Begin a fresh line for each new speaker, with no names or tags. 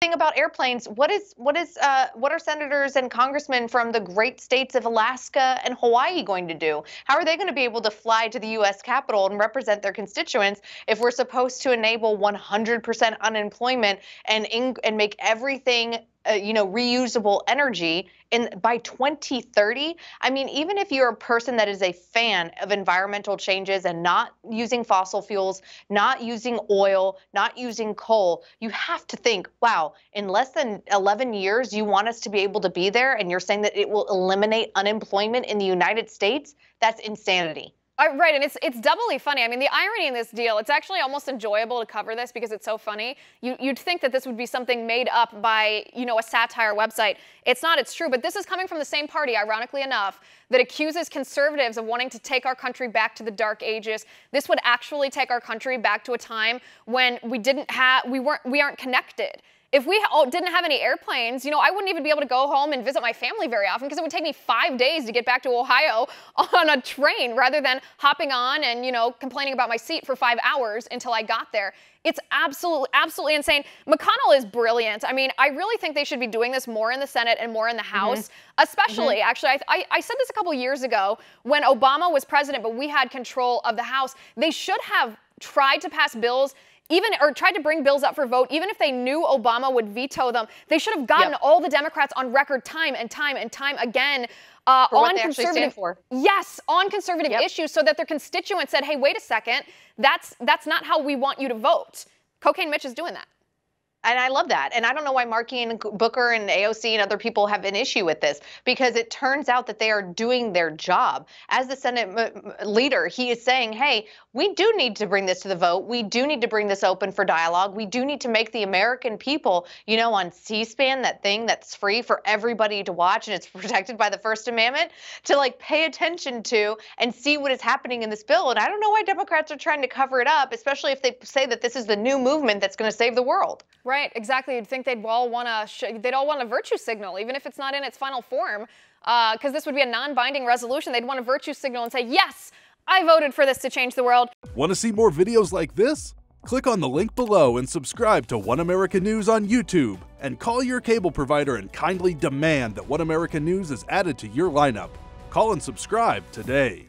Thing about airplanes, what are senators and congressmen from the great states of Alaska and Hawaii going to do? How are they going to be able to fly to the U.S. Capitol and represent their constituents if we're supposed to enable 100% unemployment and make everything reusable energy by 2030? I mean, even if you're a person that is a fan of environmental changes and not using fossil fuels, not using oil, not using coal, you have to think, wow, in less than 11 years, you want us to be able to be there, and you're saying that it will eliminate unemployment in the United States? That's insanity.
Right, and it's doubly funny. I mean, the irony in this deal, it's actually almost enjoyable to cover this because it's so funny. You'd think that this would be something made up by, a satire website. It's not, it's true, but this is coming from the same party, ironically enough, that accuses conservatives of wanting to take our country back to the dark ages. This would actually take our country back to a time when we aren't connected. If we didn't have any airplanes, I wouldn't even be able to go home and visit my family very often because it would take me 5 days to get back to Ohio on a train rather than hopping on and, complaining about my seat for 5 hours until I got there. It's absolutely insane. McConnell is brilliant. I mean, I really think they should be doing this more in the Senate and more in the House, especially, actually, I said this a couple years ago when Obama was president, but we had control of the House. They should have tried to pass bills or tried to bring bills up for vote, even if they knew Obama would veto them. They should have gotten all the Democrats on record time and time again
for what they actually stand for.
Yes, on conservative issues, so that their constituents said, hey, wait a second, that's not how we want you to vote. Cocaine Mitch is doing that.
And I love that. And I don't know why Markey and Booker and AOC and other people have an issue with this, because it turns out that they are doing their job. As the Senate leader, he is saying, hey, we do need to bring this to the vote. We do need to bring this open for dialogue. We do need to make the American people, on C-SPAN, that thing that's free for everybody to watch and it's protected by the First Amendment, to pay attention to and see what is happening in this bill. And I don't know why Democrats are trying to cover it up, especially if they say that this is the new movement that's going to save the world.
Right, exactly. You'd think they'd all want a virtue signal, even if it's not in its final form, because this would be a non-binding resolution. They'd want a virtue signal and say, yes, I voted for this to change the world.
Want to see more videos like this? Click on the link below and subscribe to One American News on YouTube, and call your cable provider and kindly demand that One American News is added to your lineup. Call and subscribe today.